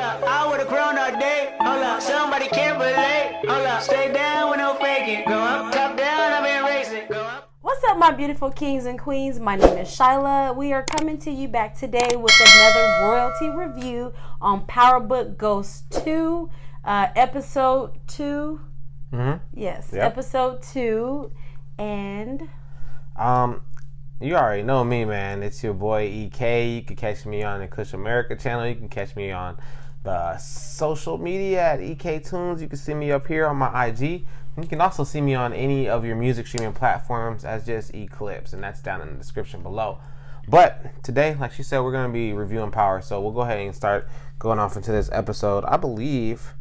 up. I would've grown all day. Hold up. Somebody can't relate. Hold up. Stay down with no faking. Go up, top down, I've been racing. Go up. What's up, my beautiful kings and queens? My name is Chyila. We are coming to you back today with another royalty review on Power Book Ghost 2, episode 2. Mm-hmm. Yes, yep. Episode 2. And you already know me, man. It's your boy EK. You can catch me on the Kush America channel. You can catch me on the social media at EK Tunes. You can see me up here on my IG. You can also see me on any of your music streaming platforms as just Eclipse, and that's down in the description below. But today, like she said, we're going to be reviewing Power, so we'll go ahead and start going off into this episode. I believe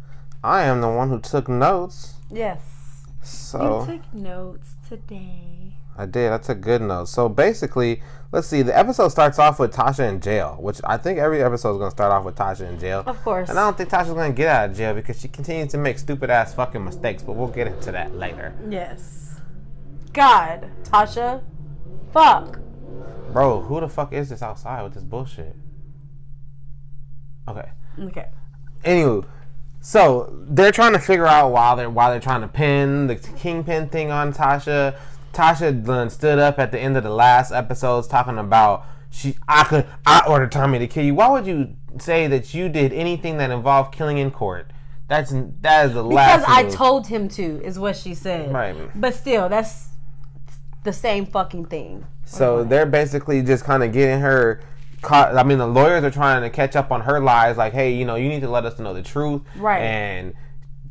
I am the one who took notes. yes, So you took notes today. I did. I took good notes. So basically, let's see. The episode starts off with Tasha in jail, which I think every episode is going to start off with Tasha in jail. Of course. And I don't think Tasha's going to get out of jail because she continues to make stupid ass fucking mistakes, but we'll get into that later. Yes. God, Tasha, fuck. Bro, who the fuck is this outside with this bullshit? Okay. Anywho, so they're trying to figure out why they're trying to pin the kingpin thing on Tasha. Tasha stood up at the end of the last episodes talking about I ordered Tommy to kill you. Why would you say that you did anything that involved killing in court? That is the last. Because I told him to, is what she said. Right. But still, that's the same fucking thing. So they're basically just kind of getting her caught. I mean, the lawyers are trying to catch up on her lies. Like, hey, you need to let us know the truth. Right. And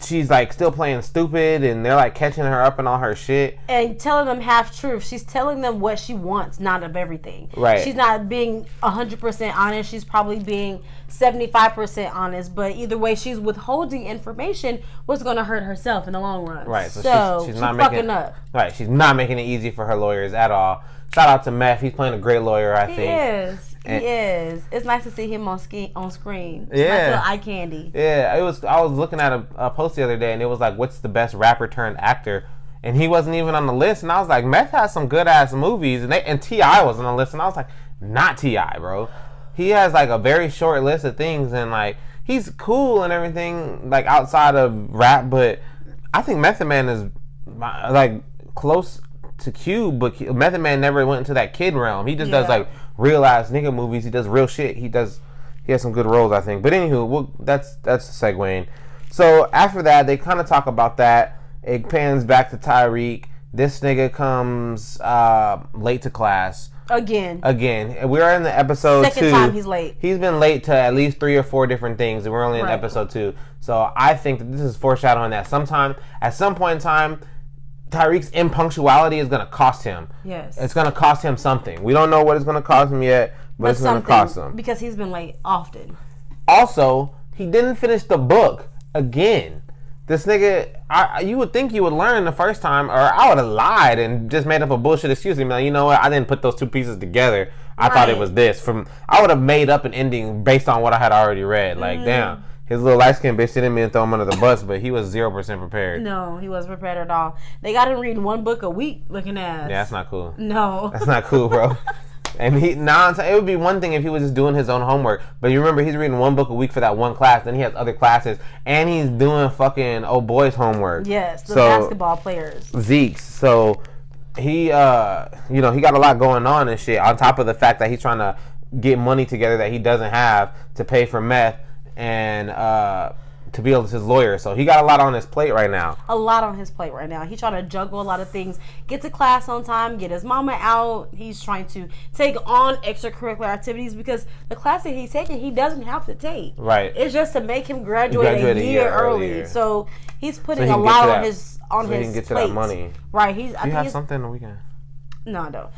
she's like still playing stupid, and they're like catching her up in all her shit and telling them half truth. She's telling them what she wants, not of everything. Right. She's not being 100% honest. She's probably being 75% honest. But either way, she's withholding information what's going to hurt herself in the long run. Right. So she's not fucking up. Right. She's not making it easy for her lawyers at all. Shout out to Meth. He's playing a great lawyer, I think. He is. It's nice to see him on screen. It's Yeah. nice little eye candy. Yeah. I was looking at a post the other day, and it was like, what's the best rapper turned actor? And he wasn't even on the list. And I was like, Meth has some good ass movies, and T.I. was on the list, and I was like, not T.I., bro. He has like a very short list of things, and like he's cool and everything, like outside of rap. But I think Method Man is like close to Cube, but Method Man never went into that kid realm. He just does like real ass nigga movies. He does real shit. He has some good roles, I think. But anywho, that's segueing. So after that, they kind of talk about that. It pans back to Tariq. This nigga comes late to class. Again. We're in the episode 2. Second time he's late. He's been late to at least 3 or 4 different things, and we're only in episode 2. So I think that this is foreshadowing that at some point in time, Tariq's impunctuality is going to cost him. Yes. It's going to cost him something. We don't know what it's going to cost him yet, but it's going to cost him. Because he's been late often. Also, he didn't finish the book again. This nigga, you would think you would learn the first time, or I would have lied and just made up a bullshit excuse. Like, you know what? I didn't put those 2 pieces together. I thought it was this. I would have made up an ending based on what I had already read. Like, damn. His little light-skinned bitch didn't mean to throw him under the bus, but he was 0% prepared. No, he wasn't prepared at all. They got him reading 1 book a week looking ass. Yeah, that's not cool. No. That's not cool, bro. And it would be one thing if he was just doing his own homework. But you remember, he's reading 1 book a week for that one class. Then he has other classes. And he's doing fucking old boys' homework. Yes, the basketball players. Zeke's. So he, he got a lot going on and shit. On top of the fact that he's trying to get money together that he doesn't have to pay for meth. And to be able to his lawyer. So he got a lot on his plate right now. He's trying to juggle a lot of things. Get to class on time, get his mama out. He's trying to take on extracurricular activities because the class that he's taking, he doesn't have to take. Right. It's just to make him graduate a year early. So he's putting a lot on his plate. So he can get to that money. Right. Do you have something on the weekend? No, I don't.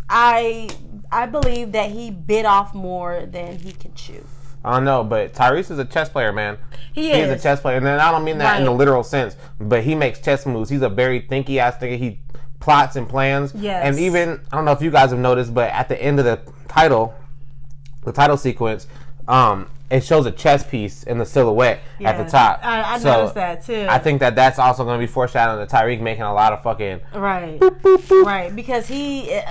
I believe that he bit off more than he can chew. I don't know, but Tyrese is a chess player, man. He's a chess player. And I don't mean that in the literal sense, but he makes chess moves. He's a very thinky ass nigga. He plots and plans. Yes. And even, I don't know if you guys have noticed, but at the end of the title sequence, it shows a chess piece in the silhouette at the top. I noticed that too. I think that's also going to be foreshadowing to Tariq making a lot of fucking... Right. Right. Because he...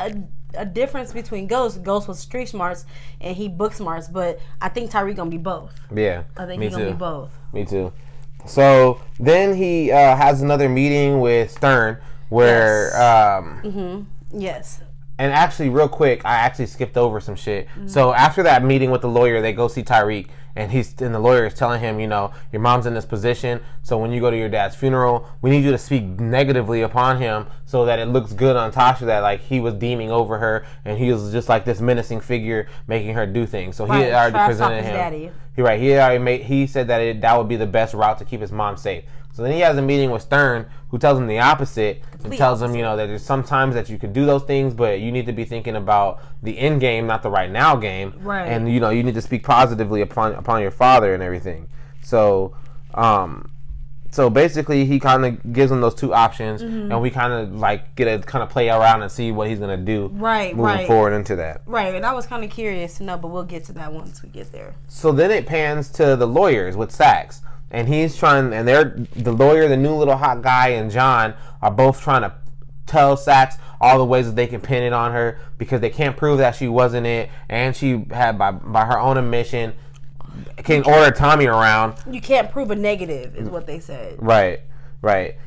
a difference between Ghost. Ghost was street smarts and he book smarts, but I think Tariq gonna be both. Yeah, I think he's gonna be both. Me too. So then he has another meeting with Stern where yes. And actually, real quick, I actually skipped over some shit. So after that meeting with the lawyer, they go see Tariq, and the lawyer is telling him, your mom's in this position, so when you go to your dad's funeral, we need you to speak negatively upon him so that it looks good on Tasha that like he was deeming over her, and he was just like this menacing figure making her do things. So he had already presented him. Daddy. He said that that would be the best route to keep his mom safe. So then he has a meeting with Stern, who tells him the opposite, and tells him, that there's some times that you could do those things, but you need to be thinking about the end game, not the right now game. Right. And, you need to speak positively upon your father and everything. So, basically he kind of gives him those two options, and we kind of like get to kind of play around and see what he's going to do moving forward into that. Right, and I was kind of curious to know, but we'll get to that once we get there. So then it pans to the lawyers with Sachs. And he's trying, and the lawyer, the new little hot guy, and John are both trying to tell Sachs all the ways that they can pin it on her because they can't prove that she wasn't it, and she had by her own admission can order Tommy around. You can't prove a negative, is what they said. Right,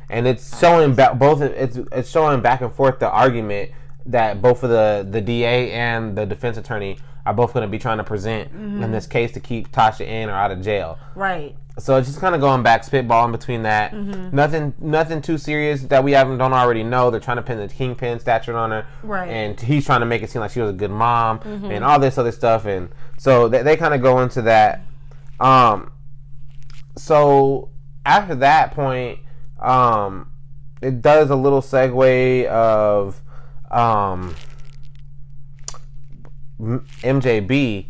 and it's showing it's showing back and forth the argument that both of the DA and the defense attorney are both going to be trying to present in this case to keep Tasha in or out of jail. Right. So it's just kind of going back, spitballing between that. Nothing too serious that we don't already know. They're trying to pin the kingpin statue on her, right? And he's trying to make it seem like she was a good mom and all this other stuff. And so they kind of go into that. So after that point, it does a little segue of MJB.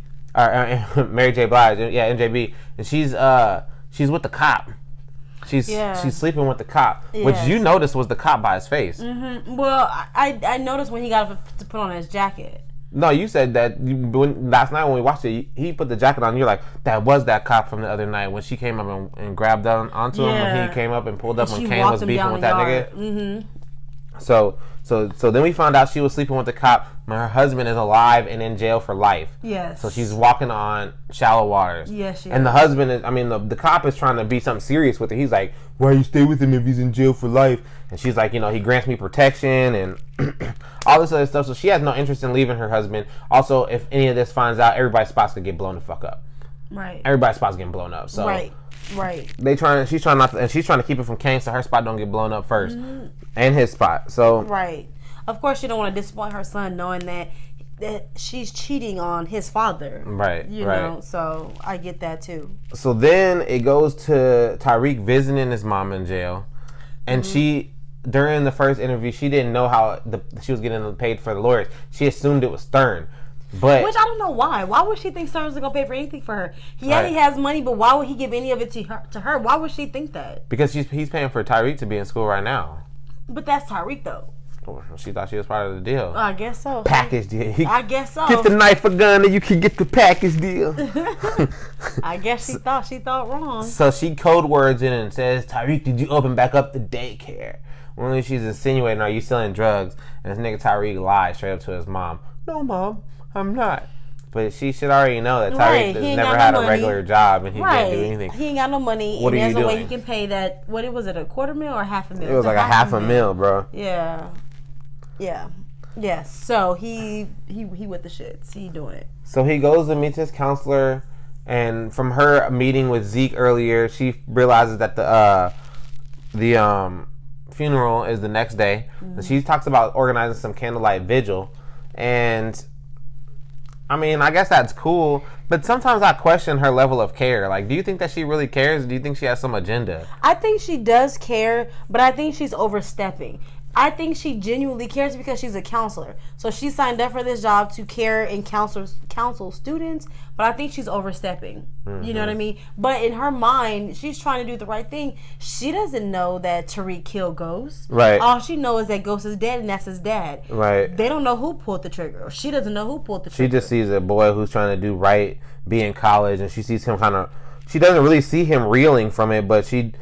Mary J. Blige, MJB, and she's with the cop. She's sleeping with the cop, which you noticed was the cop by his face. Well, I noticed when he got up to put on his jacket. No, you said that last night when we watched it, he put the jacket on. You're like, that was that cop from the other night when she came up and grabbed onto him when he came up and pulled up when Kane was beefing with that nigga. So then we found out she was sleeping with the cop. Her husband is alive and in jail for life. Yes. So she's walking on shallow waters. Yes, she and is. The husband is, the cop is trying to be something serious with her. He's like, why you stay with him if he's in jail for life? And she's like, he grants me protection and all this other stuff. So she has no interest in leaving her husband. Also, if any of this finds out, everybody's spots could get blown the fuck up. Right. Everybody's spots getting blown up. So Right. She's trying not to, and she's trying to keep it from Kane so her spot don't get blown up first, and his spot. So right. Of course, she don't want to disappoint her son, knowing that she's cheating on his father. Right. You know, so I get that too. So then it goes to Tariq visiting his mom in jail, and she, during the first interview, she didn't know how she was getting paid for the lawyers. She assumed it was Stern. But, which I don't know why. Why would she think Stern's gonna pay for anything for her? He has money, but why would he give any of it to her? Why would she think that? Because he's paying for Tariq to be in school right now. But that's Tariq though. She thought she was part of the deal. I guess so. Package deal. I guess so. Get the knife or gun and you can get the package deal. I guess she thought wrong. So she code words it and says, Tariq, did you open back up the daycare? Only she's insinuating, are you selling drugs? And this nigga Tariq lies straight up to his mom. No, mom, I'm not. But she should already know that Tariq has never had a regular job and he can't do anything. He ain't got no money. What and are you there's doing? a way he can pay that. What was it? $250,000 or $500,000? It was like a half a mil, bro. Yeah. Yes. So he with the shits. He doing it. So he goes and meets his counselor, and from her meeting with Zeke earlier, she realizes that the funeral is the next day. And she talks about organizing some candlelight vigil, and I guess that's cool, but sometimes I question her level of care. Like, do you think that she really cares? Do you think she has some agenda? I think she does care, but I think she's overstepping. I think she genuinely cares because she's a counselor. So she signed up for this job to care and counsel students, but I think she's overstepping. You know what I mean? But in her mind, she's trying to do the right thing. She doesn't know that Tariq killed Ghost. Right. All she knows is that Ghost is dead and that's his dad. Right. They don't know who pulled the trigger. She doesn't know who pulled the trigger. She just sees a boy who's trying to do right, be in college, and she sees him she doesn't really see him reeling from it, but she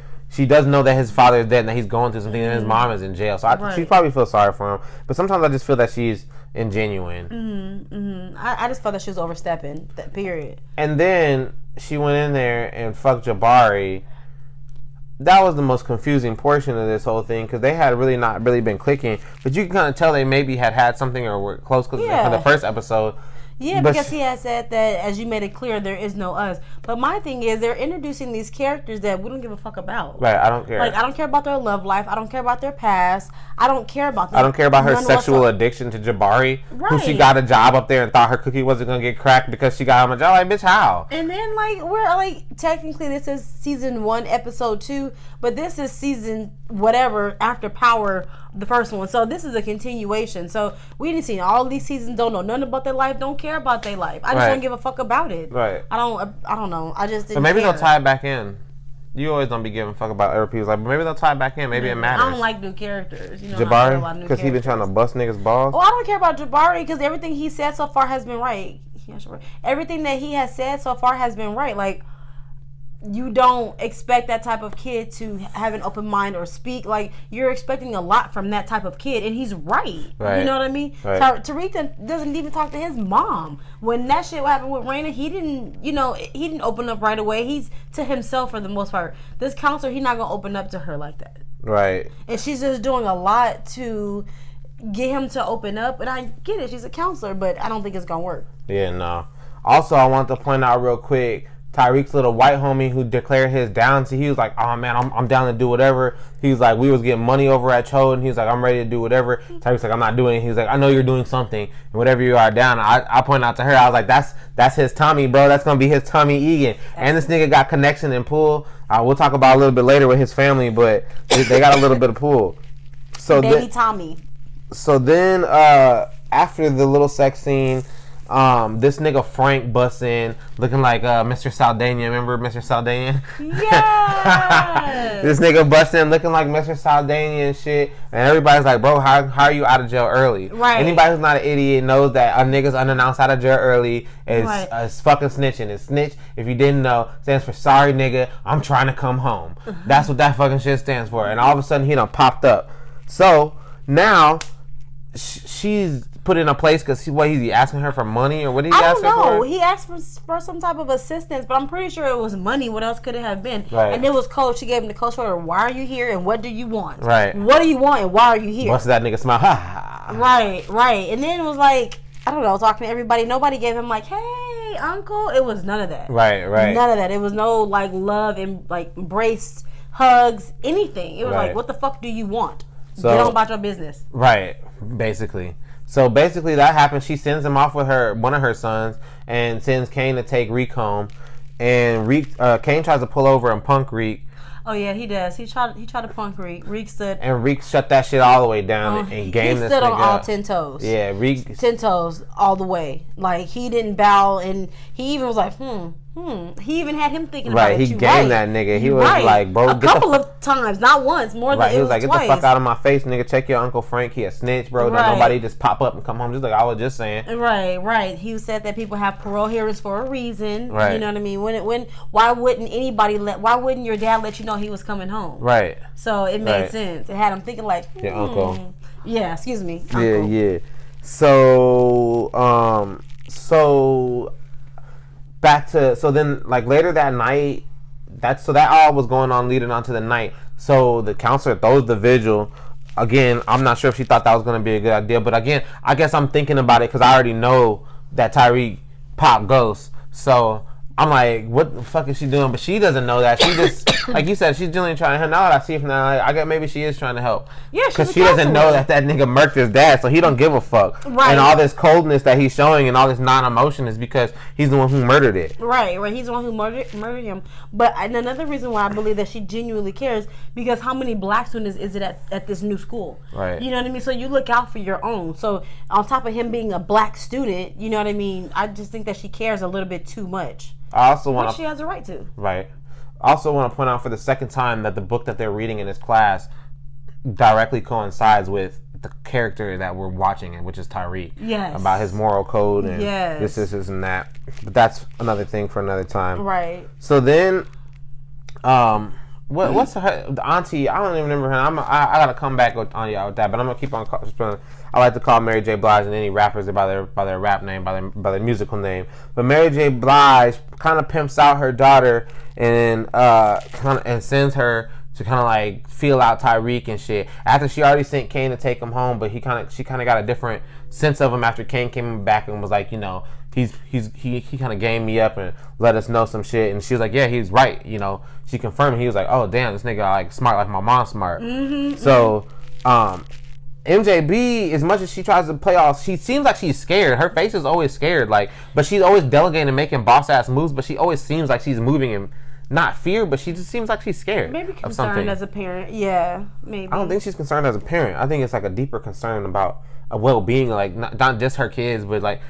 does know that his father is dead and that he's going through something and his mom is in jail. So she probably feels sorry for him. But sometimes I just feel that she's and genuine. I just felt that she was overstepping. That period. And then she went in there and fucked Jabari. That was the most confusing portion of this whole thing because they had really not really been clicking, but you can kind of tell they maybe had something or were close because for the first episode. Yeah, because he had said that, as you made it clear, there is no us. But my thing is, they're introducing these characters that we don't give a fuck about. Right, I don't care. Like, I don't care about their love life. I don't care about their past. I don't care about them. I don't care about her sexual addiction to Jabari, who she got a job up there and thought her cookie wasn't going to get cracked because she got him a job. Like, bitch, how? And then, like, we're, like, technically this is season 1, episode 2, but this is season whatever after Power, the first one. So this is a continuation. So we didn't see all these seasons, don't know nothing about their life, don't care about their life. I just don't give a fuck about it. Right. I don't know. I just didn't But maybe care. they'll tie it back in. You always don't be giving a fuck about other people's life, but maybe they'll tie it back in. Maybe it matters. I don't like new characters. You know, Jabari? Because he been trying to bust niggas' balls? Oh, I don't care about Jabari because everything he said so far has been right. Everything that he has said so far has been right. Like, you don't expect that type of kid to have an open mind or speak. Like, you're expecting a lot from that type of kid, and he's right. You know what I mean? Right. Tariq doesn't even talk to his mom. When that shit happened with Raina, he didn't open up right away. He's to himself for the most part. This counselor, he's not gonna open up to her like that. Right. And she's just doing a lot to get him to open up. And I get it, she's a counselor, but I don't think it's gonna work. Yeah, no. Also, I want to point out real quick, Tariq's little white homie who declared his down to, he was like, oh man, I'm down to do whatever. He was like, we was getting money over at Cho, and he was like, I'm ready to do whatever. Tariq's like, I'm not doing it. He was like, I know you're doing something, and whatever you are down. I point out to her, I was like, that's his Tommy, bro. That's gonna be his Tommy Egan. And this nigga got connection and pull. We'll talk about a little bit later with his family, but they got a little bit of pull. So Baby Tommy. So then after the little sex scene, this nigga Frank busts in looking like Mr. Saldana. Remember Mr. Saldana? Yes. This nigga busts in looking like Mr. Saldana and shit. And everybody's like, bro, how are you out of jail early? Right. Anybody who's not an idiot knows that a nigga's unannounced out of jail early is fucking snitching. And snitch, if you didn't know, stands for sorry nigga, I'm trying to come home. That's what that fucking shit stands for. And all of a sudden he done popped up. So now she's put in a place because he's he asking her for money, or what did he ask her for? I don't know. He asked for some type of assistance, but I'm pretty sure it was money. What else could it have been? Right. And it was coach. She gave him the coach order. Why are you here, and what do you want? Right. What do you want, and why are you here? What's that nigga smile? Ha. Right. And then it was like, I don't know, talking to everybody. Nobody gave him like, hey, uncle. It was none of that. Right. None of that. It was no like love and like embrace, hugs, anything. It was like, what the fuck do you want? Get on about your business. Right. Basically. So basically that happens. She sends him off with one of her sons and sends Kane to take Reek home. And Kane tries to pull over and punk Reek. Oh yeah, he does. He tried to punk Reek. Reek stood. And Reek shut that shit all the way down and gamed this nigga. He stood on all 10 toes. Yeah, Reek 10 toes all the way. Like, he didn't bow, and he even was like, He even had him thinking about it. He gamed that nigga. He was like, bro, a couple of times, not once, more than he was like, twice. Get the fuck out of my face, nigga. Check your Uncle Frank. He a snitch, bro. Don't nobody just pop up and come home. Just like I was just saying. Right. He said that people have parole hearings for a reason. Right. You know what I mean? Why wouldn't your dad let you know he was coming home? Right. So it made sense. It had him thinking like, your uncle. Yeah, excuse me. Uncle. Yeah. So then like later that night, that all was going on leading on to the night. So the counselor throws the vigil. Again, I'm not sure if she thought that was going to be a good idea, but again, I guess I'm thinking about it because I already know that Tariq pop ghosts. So I'm like, what the fuck is she doing? But she doesn't know that. She just, like you said, she's genuinely trying to help. Now that I see it from now, I guess maybe she is trying to help. Yeah, because she doesn't know that nigga murked his dad, so he don't give a fuck. Right. And all this coldness that he's showing and all this non-emotion is because he's the one who murdered it. Right. He's the one who murdered him. But another reason why I believe that she genuinely cares, because how many black students is it at this new school? Right. You know what I mean? So you look out for your own. So on top of him being a black student, you know what I mean? I just think that she cares a little bit too much. I also want she has a right to. Right. I also want to point out for the second time that the book that they're reading in this class directly coincides with the character that we're watching, which is Tariq. Yes. About his moral code and yes. this and that. But that's another thing for another time. Right. So then, what's the auntie? I don't even remember her. I gotta come back on y'all with that, but I'm gonna keep on. I like to call Mary J. Blige and any rappers by their rap name, by their musical name. But Mary J. Blige kind of pimps out her daughter and sends her to kind of like feel out Tariq and shit. After she already sent Kane to take him home, but she kind of got a different sense of him after Kane came back and was like, you know, he kind of gamed me up and let us know some shit. And she was like, yeah, he's right. You know, she confirmed. He was like, oh damn, this nigga like smart like my mom's smart. So, MJB, as much as she tries to play off, she seems like she's scared. Her face is always scared, like, but she's always delegating and making boss ass moves. But she always seems like she's moving in not fear, but she just seems like she's scared. Maybe concerned as a parent. Yeah, maybe. I don't think she's concerned as a parent. I think it's like a deeper concern about a well-being, like not just her kids, but like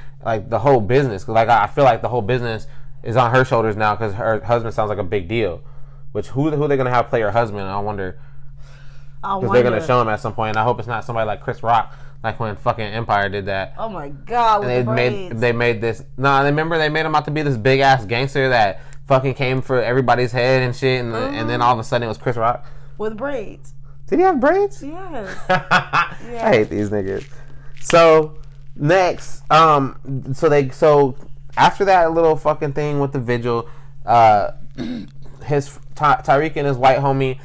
the whole business. Cause like I feel like the whole business is on her shoulders now because her husband sounds like a big deal. Which who they gonna have play her husband? I wonder. Because they're gonna show him at some point, and I hope it's not somebody like Chris Rock, like when fucking Empire did that. Oh my god! And they made this. No, remember they made him out to be this big ass gangster that fucking came for everybody's head and shit, and then all of a sudden it was Chris Rock with braids. Did he have braids? Yes. I hate these niggas. So next, so after that little fucking thing with the vigil, his Tariq and his white homie,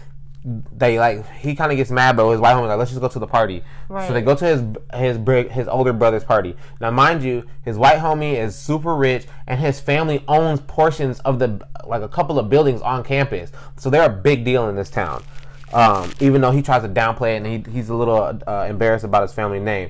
he kind of gets mad, but his white homie like, let's just go to the party. Right. So they go to his older brother's party. Now, mind you, his white homie is super rich, and his family owns portions of a couple of buildings on campus. So they're a big deal in this town. Even though he tries to downplay it, and he's a little embarrassed about his family name.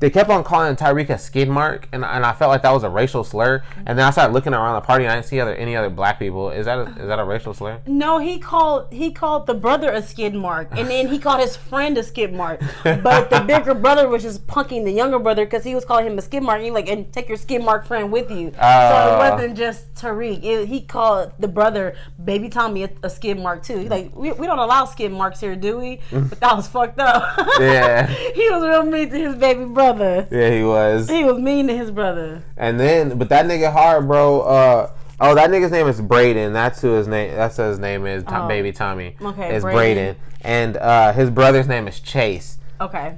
They kept on calling Tariq a skid mark, and I felt like that was a racial slur. And then I started looking around the party, and I didn't see any other black people. Is that a racial slur? No, he called the brother a skid mark, and then he called his friend a skid mark. But the bigger brother was just punking the younger brother because he was calling him a skid mark. And he like, and take your skid mark friend with you. So it wasn't just Tariq. He called the brother, baby Tommy, a skid mark too. He's like, we don't allow skid marks here, do we? But that was fucked up. Yeah. He was real mean to his baby brother. Yeah, he was. He was mean to his brother. And then, but that nigga hard, bro. That nigga's name is Braden. That's who his name. That's what his name is. Baby Tommy. Okay, it's Braden. And his brother's name is Chase. Okay.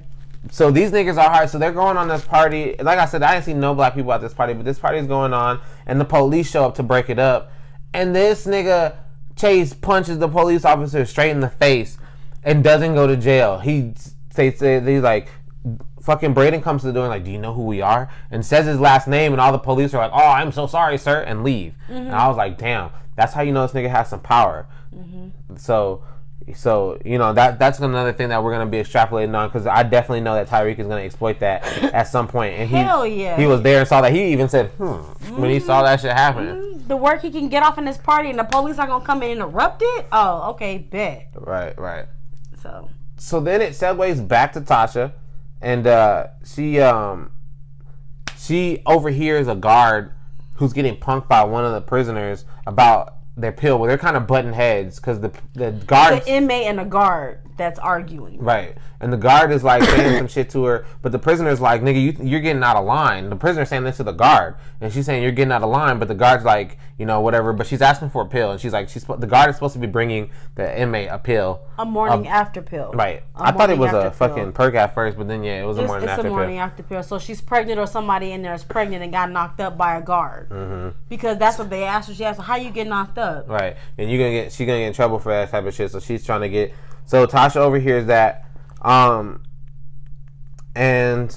So these niggas are hard. So they're going on this party. Like I said, I didn't see no black people at this party, but this party's going on, and the police show up to break it up. And this nigga Chase punches the police officer straight in the face and doesn't go to jail. He's like. Fucking Braden comes to the door and like, do you know who we are? And says his last name, and all the police are like, oh, I'm so sorry, sir, and leave. And I was like, damn, that's how you know this nigga has some power. So you know that's another thing that we're gonna be extrapolating on, because I definitely know that Tariq is gonna exploit that at some point. And he was there and saw that. He even said, when he saw that shit happen. The work he can get off in this party, and the police are gonna come and interrupt it. Oh, okay, bet. Right. So then it segues back to Tasha. And she overhears a guard who's getting punked by one of the prisoners about their pill. Well, they're kind of butting heads because the guard, the inmate and the guard that's arguing. Right. And the guard is like saying some shit to her, but the prisoner's like, nigga, you're getting out of line. The prisoner's saying this to the guard, and she's saying you're getting out of line, but the guard's like, you know, whatever. But she's asking for a pill, and she's like, the guard is supposed to be bringing the inmate a pill, a morning after pill. Right. I thought it was a fucking perk at first, but then it was a morning after pill. It's a morning after pill. So she's pregnant, or somebody in there is pregnant and got knocked up by a guard, because that's what they asked her. She asked her, how you get knocked up? Right. And she's gonna get in trouble for that type of shit. So she's trying to get. So Tasha overhears that. And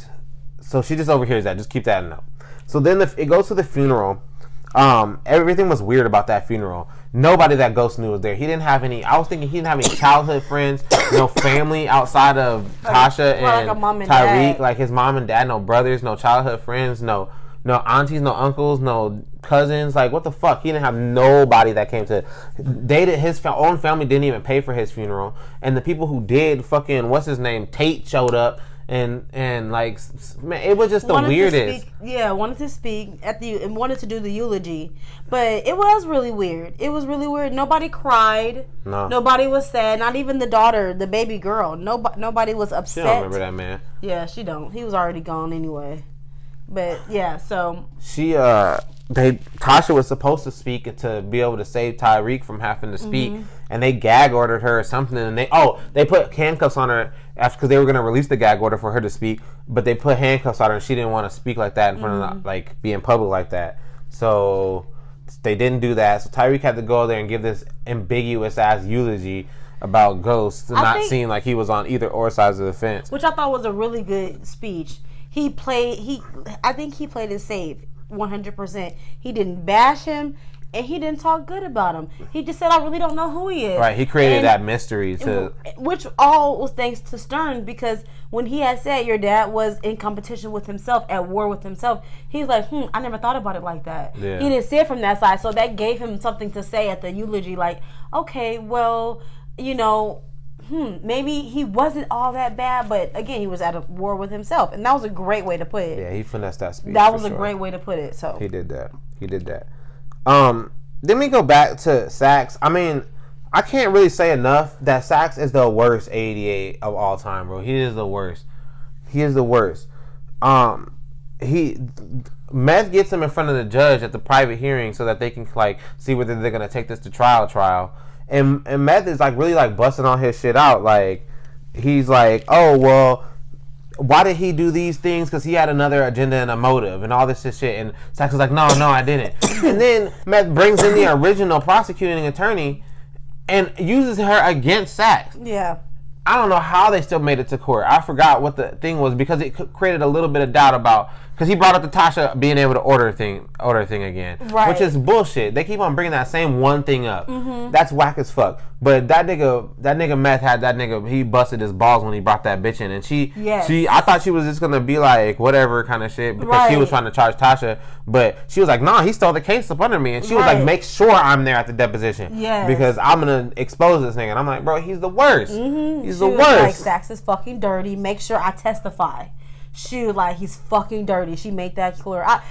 so she just overhears that. Just keep that in note. So then it goes to the funeral. Everything was weird about that funeral. Nobody that Ghost knew was there. He didn't have any. I was thinking he didn't have any childhood friends, no family outside of Tasha and like a mom and Tariq. dad. Like his mom and dad, no brothers, no childhood friends, no aunties, no uncles, no cousins. Like, what the fuck? He didn't have nobody that came to. His own family didn't even pay for his funeral, and the people who did, fucking what's his name, Tate, showed up. And like, man, it was just the weirdest. Wanted to speak and wanted to do the eulogy, but it was really weird. Nobody cried. No. Nobody was sad. Not even the daughter, the baby girl. Nobody was upset. She don't remember that man. Yeah, she don't. He was already gone anyway. But yeah, so she Tasha was supposed to speak to be able to save Tariq from having to speak, and they gag ordered her or something, and they put handcuffs on her because they were going to release the gag order for her to speak, but they put handcuffs on her and she didn't want to speak like that in front of like be in public like that, so they didn't do that. So Tariq had to go there and give this ambiguous ass eulogy about Ghost, not seem like he was on either or sides of the fence, which I thought was a really good speech. I think he played it safe 100%. He didn't bash him, and he didn't talk good about him. He just said, "I really don't know who he is." Right. He created that mystery which all was thanks to Stern, because when he had said your dad was in competition with himself, at war with himself, he's like, I never thought about it like that. Yeah. He didn't see it from that side, so that gave him something to say at the eulogy, like, okay, well, maybe he wasn't all that bad, but again, he was at a war with himself, and that was a great way to put it. Yeah, he finessed that speech. That was a great way to put it. So he did that. Then we go back to Sax. I mean, I can't really say enough that Sax is the worst 88 of all time, bro. He is the worst. Meth gets him in front of the judge at the private hearing so that they can like see whether they're gonna take this to trial. And Meth is like really like busting all his shit out. Like he's like, oh well, why did he do these things? Because he had another agenda and a motive and all this shit. And Sax is like, no, I didn't. And then Meth brings in the original prosecuting attorney and uses her against Sax. Yeah. I don't know how they still made it to court. I forgot what the thing was because it created a little bit of doubt about, because he brought up the Tasha being able to order thing again, right? Which is bullshit. They keep on bringing that same one thing up. That's whack as fuck. But that nigga Meth had that nigga. He busted his balls when he brought that bitch in, and she I thought she was just gonna be like whatever kind of shit because she was trying to charge Tasha, but she was like, nah, he stole the case up under me, and she was like, make sure I'm there at the deposition, because I'm gonna expose this nigga. And I'm like, bro, he's the worst. He's the worst. Like, Sax is fucking dirty. Make sure I testify. She was like, he's fucking dirty. She made that clear. I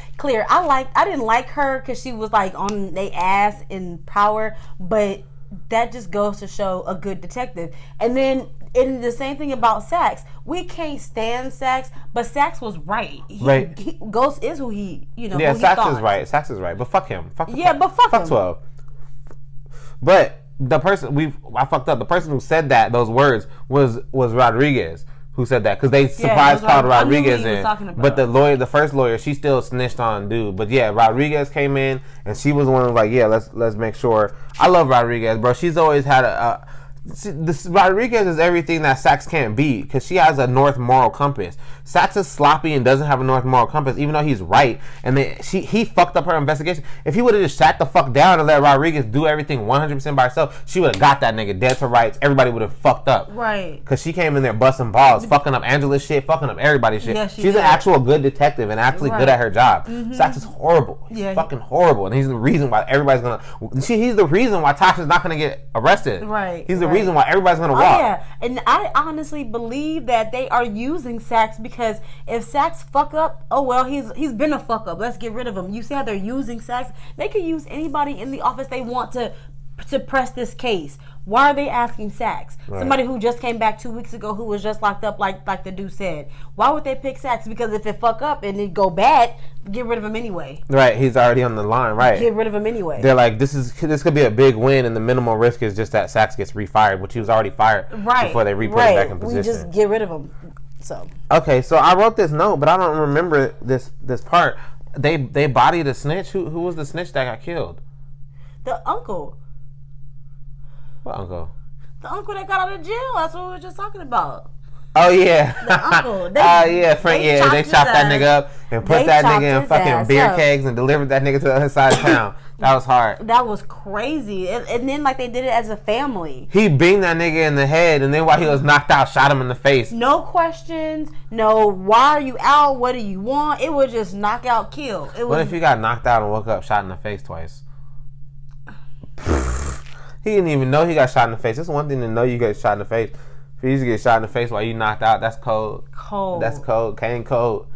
didn't like her because she was like on they ass in power, but that just goes to show a good detective. And then the same thing about Sax. We can't stand Sax, but Sax was right. Ghost is who he, Yeah, who Sax he is right. Sax is right. But fuck him. Fuck him. Fuck 12. But the person I fucked up. The person who said those words was Rodriguez. Who said that? Because they surprise called Rodriguez in, but the first lawyer, she still snitched on dude. But yeah, Rodriguez came in, and she was the one who was like, yeah, let's make sure. I love Rodriguez, bro. She's always had this Rodriguez is everything that Sax can't be, because she has a north moral compass. Sax is sloppy and doesn't have a north moral compass, even though he's right. And then he fucked up her investigation. If he would have just sat the fuck down and let Rodriguez do everything 100% by herself, she would have got that nigga dead to rights. Everybody would have fucked up. Right. Because she came in there busting balls, fucking up Angela's shit, fucking up everybody's shit. Yeah, she's an actual good detective and actually good at her job. Sax is horrible. He's fucking horrible. And he's the reason why everybody's gonna. He's the reason why Tasha's not gonna get arrested. Right. He's the reason why everybody's gonna walk. Yeah, and I honestly believe that they are using Sax, because if Sax fuck up, oh well, he's been a fuck up. Let's get rid of him. You see how they're using Sax? They could use anybody in the office they want to press this case. Why are they asking Sax? Right. Somebody who just came back 2 weeks ago, who was just locked up, like the dude said. Why would they pick Sax? Because if it fuck up and it go bad, get rid of him anyway. Right, he's already on the line. Right, get rid of him anyway. They're like, this could be a big win, and the minimal risk is just that Sax gets refired, which he was already fired before they re-put him back in position. We just get rid of him. So okay, so I wrote this note, but I don't remember this part. They bodied a snitch. Who was the snitch that got killed? The uncle. What uncle? The uncle that got out of jail. That's what we were just talking about. Oh yeah. The uncle. They chopped that nigga up and put that nigga in fucking beer kegs and delivered that nigga to the other side of town. That was hard. That was crazy. And then like they did it as a family. He beamed that nigga in the head, and then while he was knocked out, shot him in the face. No questions. No, why are you out? What do you want? It was just knock out, kill. What if he got knocked out and woke up shot in the face twice? He didn't even know he got shot in the face. It's one thing to know you get shot in the face. If you used to get shot in the face while you knocked out, that's cold. That's cold. Kane cold.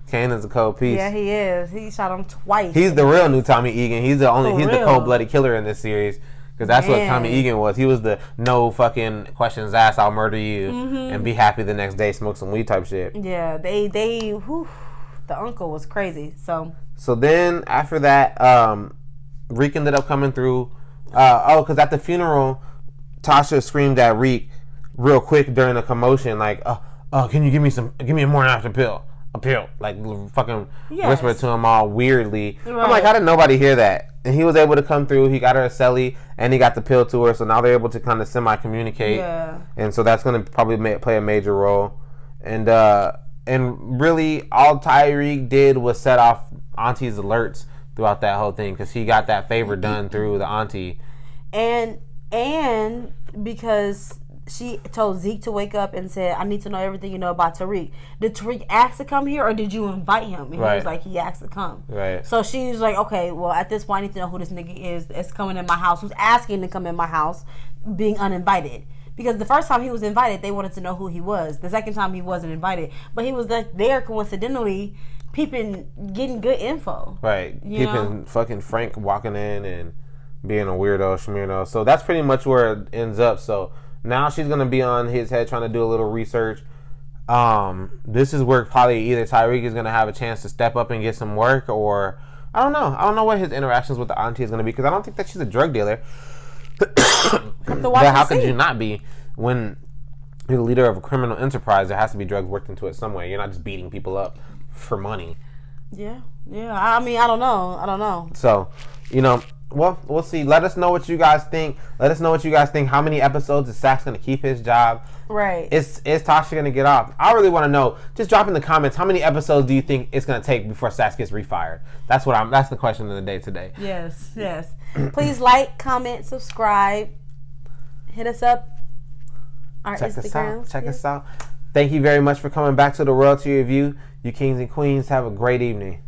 Kane is a cold piece. Yeah, he is. He shot him twice. He's the real new Tommy Egan. He's the cold-blooded killer in this series. Because that's what Tommy Egan was. He was the no fucking questions asked, I'll murder you and be happy the next day, smoke some weed type shit. Yeah, they the uncle was crazy. So then after that, Reek ended up coming through. Because at the funeral, Tasha screamed at Reek real quick during the commotion, like, can you give me a morning after pill? A pill. Like, fucking whispered to him all weirdly. Right. I'm like, how did nobody hear that? And he was able to come through. He got her a celly, and he got the pill to her. So now they're able to kind of semi-communicate. Yeah. And so that's going to probably play a major role. And really, all Tariq did was set off Auntie's alerts throughout that whole thing, because he got that favor done through the auntie. And because she told Zeke to wake up and said, I need to know everything you know about Tariq. Did Tariq ask to come here, or did you invite him? And he was like, he asked to come. Right. So she was like, okay, well, at this point, I need to know who this nigga is that's coming in my house, who's asking to come in my house, being uninvited. Because the first time he was invited, they wanted to know who he was. The second time, he wasn't invited. But he was there coincidentally, getting good info. Right. Peeping fucking Frank walking in and being a weirdo, schmeardo. So that's pretty much where it ends up. So now she's going to be on his head trying to do a little research. This is where probably either Tariq is going to have a chance to step up and get some work, or I don't know. I don't know what his interactions with the auntie is going to be, because I don't think that she's a drug dealer. But how could you not be when you're the leader of a criminal enterprise? There has to be drugs worked into it some way. You're not just beating people up for money. Yeah. I mean, I don't know. So, well, we'll see. Let us know what you guys think. How many episodes is Sax going to keep his job? Right. Is Tasha going to get off? I really want to know. Just drop in the comments, how many episodes do you think it's going to take before Sax gets refired? That's the question of the day today. Yes. Please like, comment, subscribe. Hit us up. Our Instagram. Check us out. Thank you very much for coming back to the Royalty Review. You kings and queens, have a great evening.